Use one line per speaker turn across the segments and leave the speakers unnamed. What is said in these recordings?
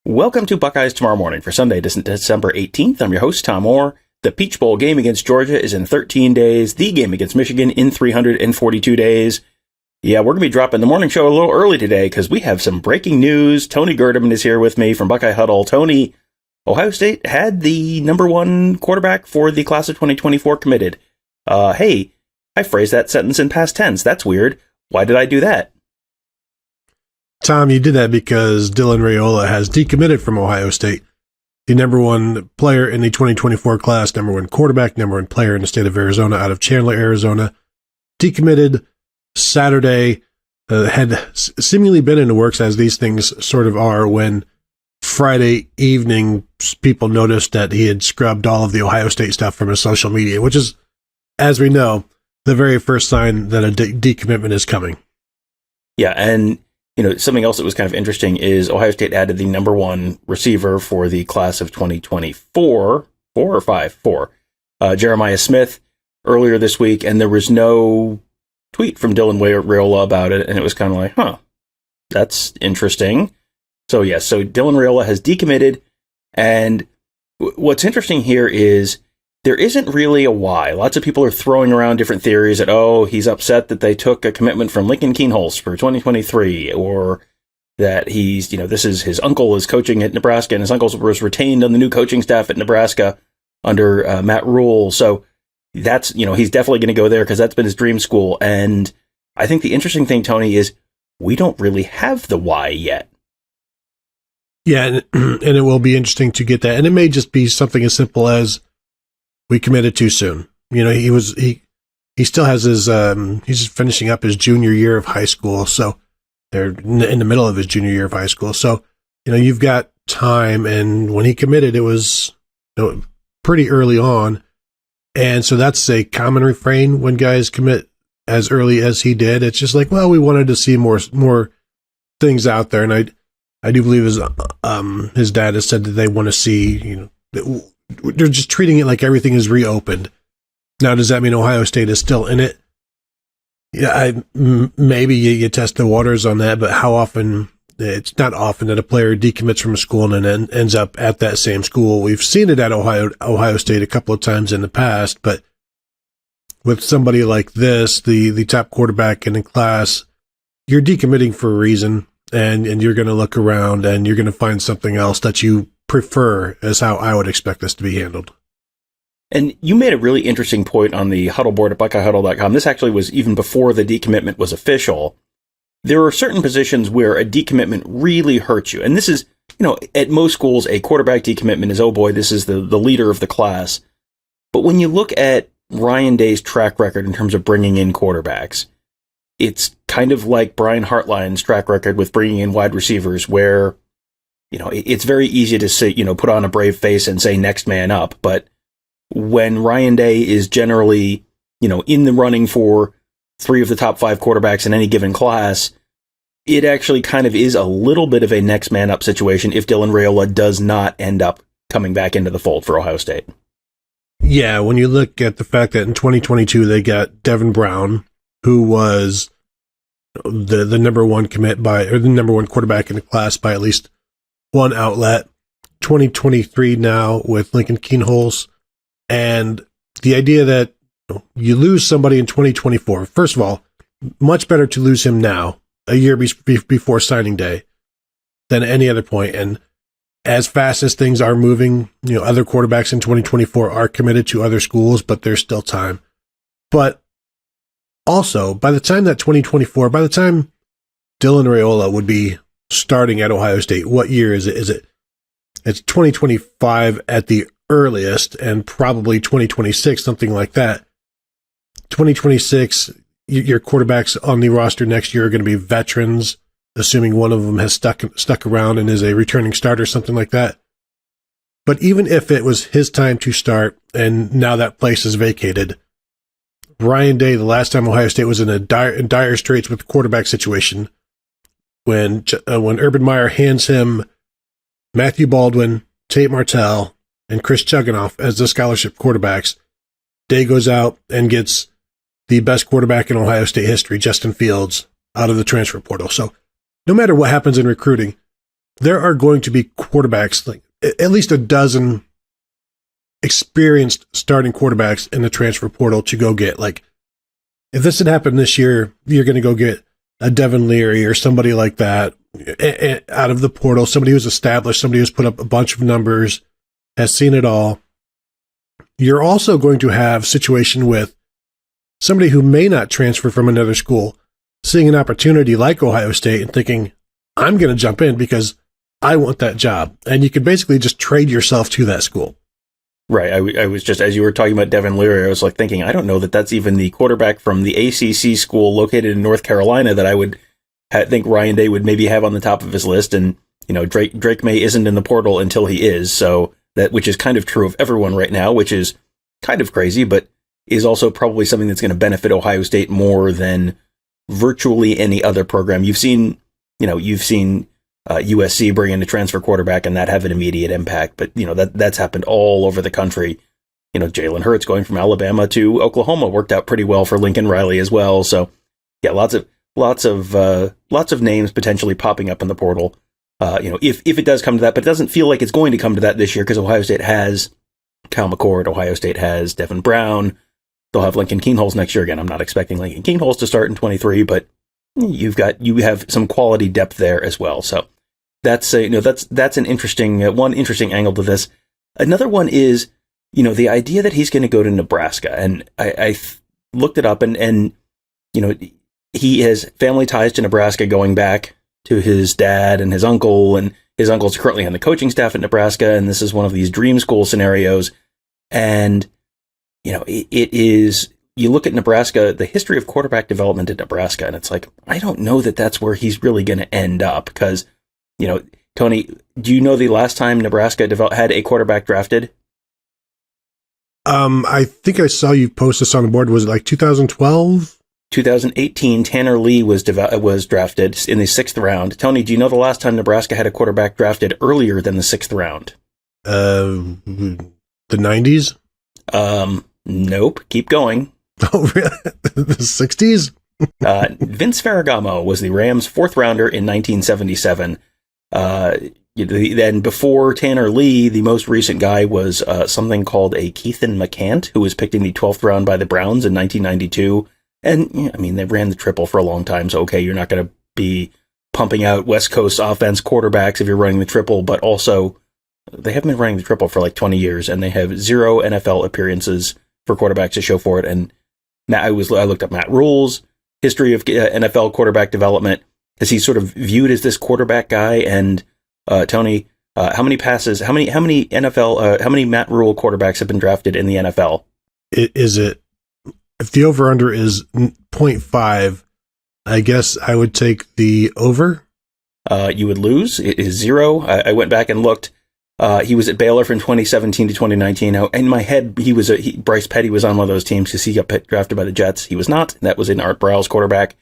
Welcome to Buckeyes Tomorrow Morning for Sunday, December 18th. I'm your host, Tom Orr. The Peach Bowl game against Georgia is in 13 days. The game against Michigan in 342 days. Yeah, we're going to be dropping the morning show a little early today because we have some breaking news. Tony Gerdeman is here with me from Buckeye Huddle. Tony, Ohio State had the number one quarterback for the class of 2024 committed. Hey, I phrased that sentence in past tense. That's weird. Why did I do that?
Tom, you did that because Dylan Raiola has decommitted from Ohio State. The number one player in the 2024 class, number one quarterback, number one player in the state of Arizona out of Chandler, Arizona. Decommitted Saturday, had seemingly been in the works as these things sort of are when Friday evening people noticed that he had scrubbed all of the Ohio State stuff from his social media, which is, as we know, the very first sign that a decommitment is coming.
Yeah, and something else that was kind of interesting is Ohio State added the number one receiver for the class of 2024, Jeremiah Smith, earlier this week, and there was no tweet from Dylan Raiola about it, and it was kind of like, that's interesting. So Dylan Raiola has decommitted, and what's interesting here is there isn't really a why. Lots of people are throwing around different theories that, he's upset that they took a commitment from Lincoln Keenholz for 2023, or that he's, this is his uncle is coaching at Nebraska, and his uncle was retained on the new coaching staff at Nebraska under Matt Rule. So that's, he's definitely going to go there because that's been his dream school. And I think the interesting thing, Tony, is we don't really have the why yet.
Yeah, and it will be interesting to get that. And it may just be something as simple as, we committed too soon. He still has his, he's finishing up his junior year of high school. So they're in the middle of his junior year of high school. So, you've got time. And when he committed, it was pretty early on. And so that's a common refrain when guys commit as early as he did. It's just like, well, we wanted to see more things out there. And I do believe his dad has said that they want to see, they're just treating it like everything is reopened. Now, does that mean Ohio State is still in it? Yeah, maybe you test the waters on that, but how often? It's not often that a player decommits from a school and then ends up at that same school. We've seen it at Ohio State a couple of times in the past, but with somebody like this, the top quarterback in the class, you're decommitting for a reason, and you're going to look around and you're going to find something else that you prefer, as how I would expect this to be handled.
And you made a really interesting point on the huddle board at BuckeyeHuddle.com. This actually was even before the decommitment was official. There are certain positions where a decommitment really hurts you. And this is, at most schools, a quarterback decommitment is, oh boy, this is the leader of the class. But when you look at Ryan Day's track record in terms of bringing in quarterbacks, it's kind of like Brian Hartline's track record with bringing in wide receivers, where it's very easy to say, put on a brave face and say next man up. But when Ryan Day is generally, in the running for three of the top five quarterbacks in any given class, it actually kind of is a little bit of a next man up situation if Dylan Raiola does not end up coming back into the fold for Ohio State.
Yeah, when you look at the fact that in 2022 they got Devin Brown, who was the number one the number one quarterback in the class by at least one outlet. 2023 now with Lincoln Keenholz, and the idea that you lose somebody in 2024. First of all, much better to lose him now, a year before signing day, than at any other point. And as fast as things are moving, other quarterbacks in 2024 are committed to other schools, but there's still time. But also, by the time Dylan Raiola would be starting at Ohio State, what year is it? It's 2025 at the earliest, and probably 2026, something like that. 2026, your quarterbacks on the roster next year are going to be veterans, assuming one of them has stuck around and is a returning starter, something like that. But even if it was his time to start, and now that place is vacated, Ryan Day, the last time Ohio State was in dire straits with the quarterback situation, when Urban Meyer hands him Matthew Baldwin, Tate Martell, and Chris Chuganoff as the scholarship quarterbacks, Day goes out and gets the best quarterback in Ohio State history, Justin Fields, out of the transfer portal. So no matter what happens in recruiting, there are going to be quarterbacks, like at least a dozen experienced starting quarterbacks in the transfer portal to go get. Like, if this had happened this year, you're going to go get a Devin Leary or somebody like that out of the portal, somebody who's established, somebody who's put up a bunch of numbers, has seen it all. You're also going to have situation with somebody who may not transfer from another school, seeing an opportunity like Ohio State and thinking, I'm going to jump in because I want that job. And you could basically just trade yourself to that school.
Right. I was just, as you were talking about Devin Leary, I was like thinking, I don't know that that's even the quarterback from the ACC school located in North Carolina that I would think Ryan Day would maybe have on the top of his list. And, Drake May isn't in the portal until he is. So which is kind of true of everyone right now, which is kind of crazy, but is also probably something that's going to benefit Ohio State more than virtually any other program. You've seen USC bring in a transfer quarterback and that have an immediate impact, but that's happened all over the country. Jalen Hurts going from Alabama to Oklahoma worked out pretty well for Lincoln Riley as well. So yeah, lots of names potentially popping up in the portal. If it does come to that, but it doesn't feel like it's going to come to that this year because Ohio State has Kyle McCord, Ohio State has Devin Brown. They'll have Lincoln Keenholz next year. Again, I'm not expecting Lincoln Keenholz to start in 23, but you have some quality depth there as well. So that's an interesting interesting angle to this. Another one is the idea that he's going to go to Nebraska, and I looked it up, and he has family ties to Nebraska going back to his dad and his uncle's currently on the coaching staff at Nebraska, and this is one of these dream school scenarios. And it is, you look at Nebraska, the history of quarterback development in Nebraska, and it's like, I don't know that that's where he's really going to end up because, Tony, do you know the last time Nebraska had a quarterback drafted?
I think I saw you post this on the board. Was it like 2012?
2018, Tanner Lee was drafted in the 6th round. Tony, do you know the last time Nebraska had a quarterback drafted earlier than the 6th round?
The 90s?
Nope. Keep going.
Oh, really? The 60s?
Vince Ferragamo was the Rams' 4th rounder in 1977. Then before Tanner Lee, the most recent guy was something called a Keithan McCant, who was picked in the 12th round by the Browns in 1992. And, they ran the triple for a long time, so okay, you're not going to be pumping out West Coast offense quarterbacks if you're running the triple, but also, they haven't been running the triple for like 20 years, and they have 0 NFL appearances for quarterbacks to show for it. And I looked up Matt Rule's history of NFL quarterback development. Is he sort of viewed as this quarterback guy? And, Tony, how many Matt Rule quarterbacks have been drafted in the NFL?
If the over-under is 0.5, I guess I would take the over.
You would lose. It is 0. I went back and looked. He was at Baylor from 2017 to 2019. Now, in my head, Bryce Petty was on one of those teams because he got drafted by the Jets. He was not. That was in Art Briles' quarterback.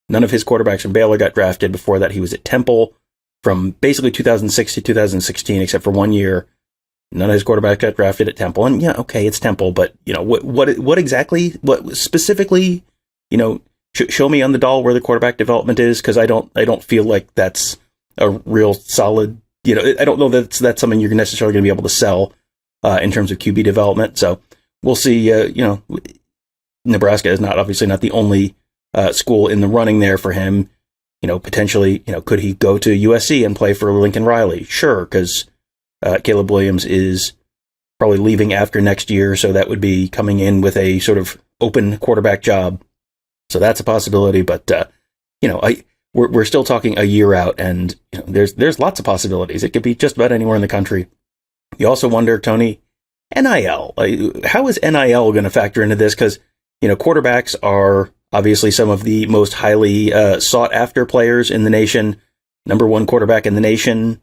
None of his quarterbacks from Baylor got drafted. Before that, he was at Temple from basically 2006 to 2016, except for 1 year. None of his quarterbacks got drafted at Temple. And yeah, okay, it's Temple, but what specifically, show me on the doll where the quarterback development is, because I don't feel like that's a real solid, I don't know that that's something you're necessarily going to be able to sell in terms of QB development. So we'll see. Nebraska is obviously not the only school in the running there for him. Potentially, could he go to USC and play for Lincoln Riley? Sure, because Caleb Williams is probably leaving after next year, so that would be coming in with a sort of open quarterback job. So that's a possibility, but we're still talking a year out, and there's lots of possibilities. It could be just about anywhere in the country. You also wonder, Tony, NIL. How is NIL going to factor into this? Because quarterbacks are obviously some of the most highly sought after players in the nation. Number 1 quarterback in the nation.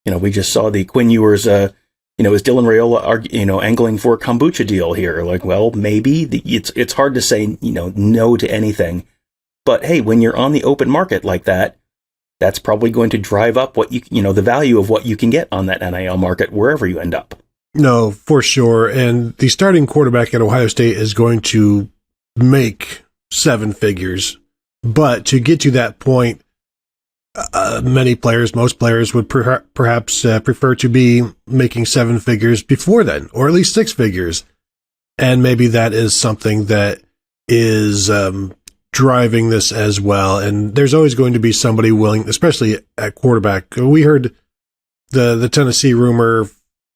We just saw the Quinn Ewers, is Dylan Raiola, angling for a kombucha deal here? Like, well, maybe it's hard to say, no to anything. But hey, when you're on the open market like that, that's probably going to drive up what the value of what you can get on that NIL market wherever you end up.
No, for sure. And the starting quarterback at Ohio State is going to make 7 figures. But to get to that point, most players would perhaps prefer to be making 7 figures before then, or at least 6 figures. And maybe that is something that is driving this as well. And there's always going to be somebody willing, especially at quarterback. We heard the Tennessee rumor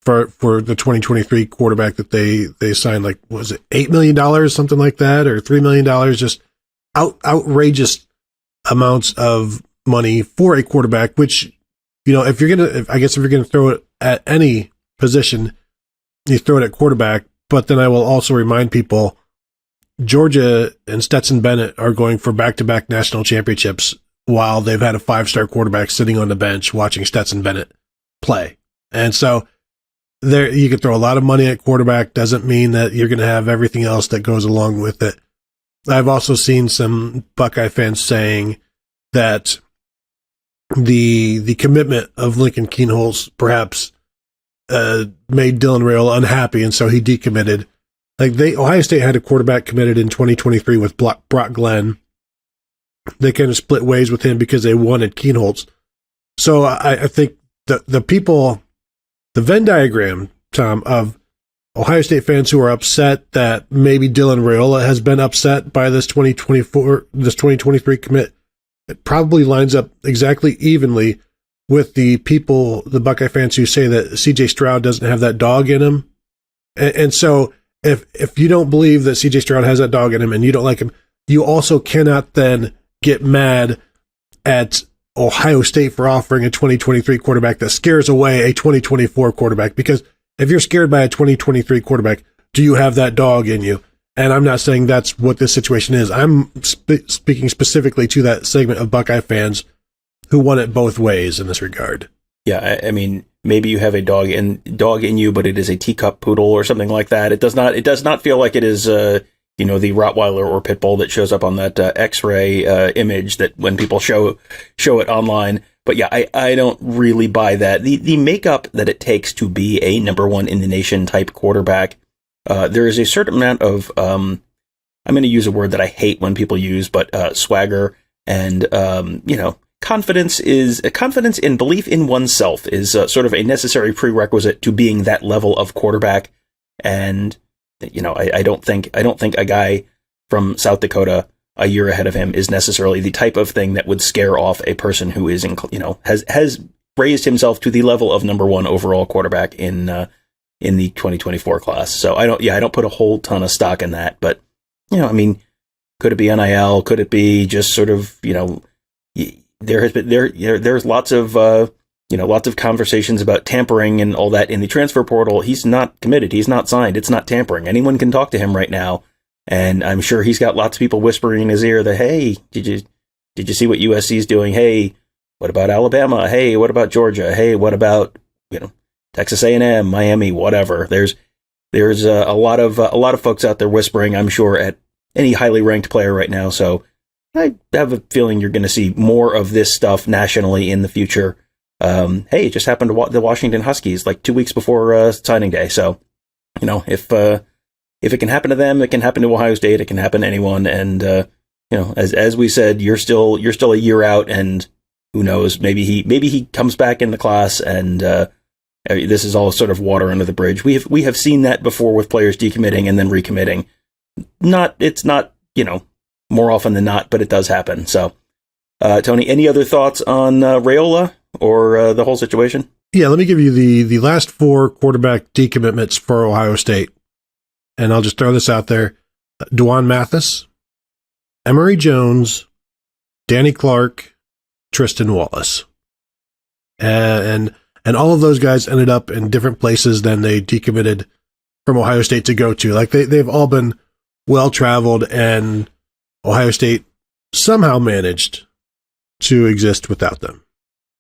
for the 2023 quarterback that they signed, like, was it $8 million, something like that, or $3 million, just outrageous amounts of money for a quarterback, which, if you're going to throw it at any position, you throw it at quarterback. But then I will also remind people, Georgia and Stetson Bennett are going for back-to-back national championships while they've had a 5-star quarterback sitting on the bench watching Stetson Bennett play. And so there, you can throw a lot of money at quarterback. Doesn't mean that you're going to have everything else that goes along with it. I've also seen some Buckeye fans saying that the commitment of Lincoln Kienholz perhaps made Dylan Raiola unhappy, and so he decommitted. Ohio State had a quarterback committed in 2023 with Brock Glenn. They kind of split ways with him because they wanted Kienholz. So I think the people, the Venn diagram, Tom, of Ohio State fans who are upset that maybe Dylan Raiola has been upset by this 2023 commit, it probably lines up exactly evenly with the people, the Buckeye fans who say that CJ Stroud doesn't have that dog in him. And so if you don't believe that CJ Stroud has that dog in him and you don't like him, you also cannot then get mad at Ohio State for offering a 2023 quarterback that scares away a 2024 quarterback. Because if you're scared by a 2023 quarterback, do you have that dog in you? And I'm not saying that's what this situation is. I'm speaking specifically to that segment of Buckeye fans who want it both ways in this regard.
Yeah, I mean, maybe you have a dog in you, but it is a teacup poodle or something like that. It does not feel like it is, the Rottweiler or pit bull that shows up on that X-ray image that when people show it online. But yeah, I don't really buy that. The makeup that it takes to be a number one in the nation type quarterback, there is a certain amount of, I'm going to use a word that I hate when people use, but swagger and, confidence in belief in oneself is sort of a necessary prerequisite to being that level of quarterback. And, I don't think a guy from South Dakota a year ahead of him is necessarily the type of thing that would scare off a person who is, has raised himself to the level of number one overall quarterback in the 2024 class. So I don't put a whole ton of stock in that, but, could it be NIL? Could it be just sort of, there's lots of conversations about tampering and all that in the transfer portal. He's not committed. He's not signed. It's not tampering. Anyone can talk to him right now. And I'm sure he's got lots of people whispering in his ear that, hey, did you see what USC's doing? Hey, what about Alabama? Hey, what about Georgia? Hey, what about, Texas A&M, Miami, whatever. There's a lot of folks out there whispering, I'm sure, at any highly ranked player right now. So I have a feeling you're going to see more of this stuff nationally in the future. Hey, it just happened to the Washington Huskies like 2 weeks before signing day. So, if it can happen to them, it can happen to Ohio State. It can happen to anyone. And as we said, you're still a year out, and who knows? Maybe he comes back in the class, and this is all sort of water under the bridge. We have seen that before with players decommitting and then recommitting. It's not more often than not, but it does happen. So, Tony, any other thoughts on Raiola or the whole situation?
Yeah, let me give you the last 4 quarterback decommitments for Ohio State. And I'll just throw this out there. Dwan Mathis, Emory Jones, Danny Clark, Tristan Wallace. And all of those guys ended up in different places than they decommitted from Ohio State to go to. Like they've all been well-traveled, and Ohio State somehow managed to exist without them.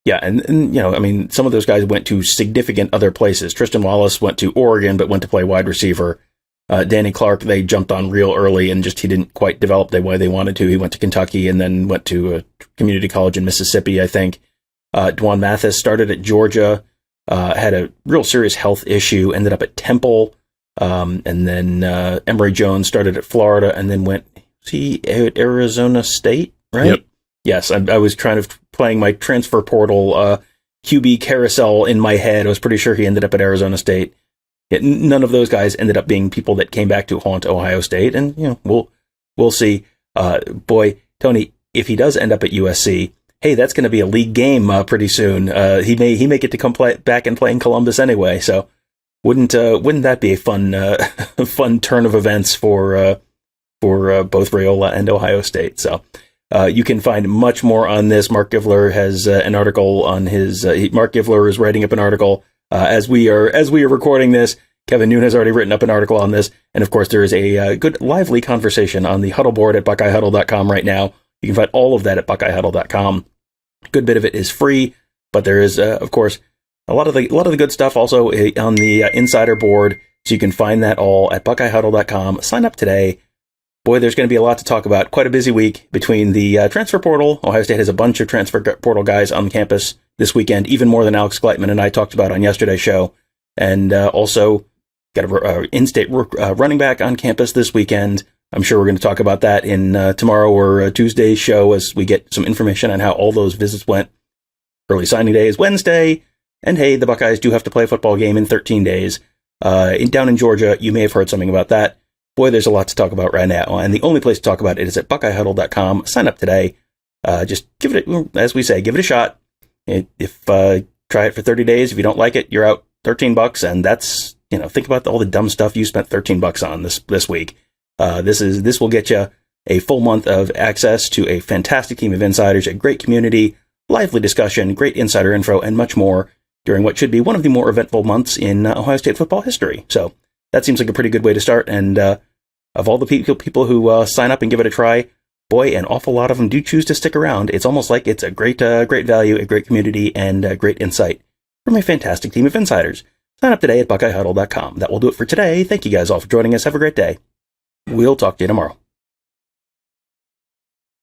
Yeah, and some of those guys went to significant other places. Tristan Wallace went to Oregon, but went to play wide receiver. Danny Clark, they jumped on real early, and he didn't quite develop the way they wanted to. He went to Kentucky and then went to a community college in Mississippi, I think. Dwan Mathis started at Georgia, had a real serious health issue, ended up at Temple, and then Emory Jones started at Florida, and then went at Arizona State, right?
Yep.
Yes, I was trying to playing my transfer portal QB carousel in my head. I was pretty sure he ended up at Arizona State. None of those guys ended up being people that came back to haunt Ohio State, and we'll see. Boy, Tony, if he does end up at USC, hey, that's going to be a league game pretty soon. He may get to come back and play in Columbus anyway. So wouldn't that be a fun turn of events for both Raiola and Ohio State? So you can find much more on this. Mark Givler has an article on his. Mark Givler is writing up an article as we are recording this. Kevin Noon has already written up an article on this, and of course there is a good lively conversation on the huddle board at BuckeyeHuddle.com right now. You can find all of that at BuckeyeHuddle.com. A good bit of it is free, but there is, of course, a lot of the good stuff also on the insider board. So you can find that all at BuckeyeHuddle.com. Sign up today. Boy, there's going to be a lot to talk about. Quite a busy week between the transfer portal. Ohio State has a bunch of transfer portal guys on campus this weekend, even more than Alex Gleitman and I talked about on yesterday's show. And also got a in-state running back on campus this weekend. I'm sure we're going to talk about that in tomorrow or Tuesday's show as we get some information on how all those visits went. Early signing day is Wednesday. And hey, the Buckeyes do have to play a football game in 13 days. Down in Georgia, you may have heard something about that. Boy, there's a lot to talk about right now. And the only place to talk about it is at BuckeyeHuddle.com. Sign up today. Just give it, as we say, give it a shot. If try it for 30 days. If you don't like it, you're out $13. And that's, think about all the dumb stuff you spent $13 on this week. This will get you a full month of access to a fantastic team of insiders, a great community, lively discussion, great insider info, and much more during what should be one of the more eventful months in Ohio State football history. So that seems like a pretty good way to start. And of all the people who sign up and give it a try, boy, an awful lot of them do choose to stick around. It's almost like it's a great value, a great community, and great insight from a fantastic team of insiders. Sign up today at BuckeyeHuddle.com. That will do it for today. Thank you guys all for joining us. Have a great day. We'll talk to you tomorrow.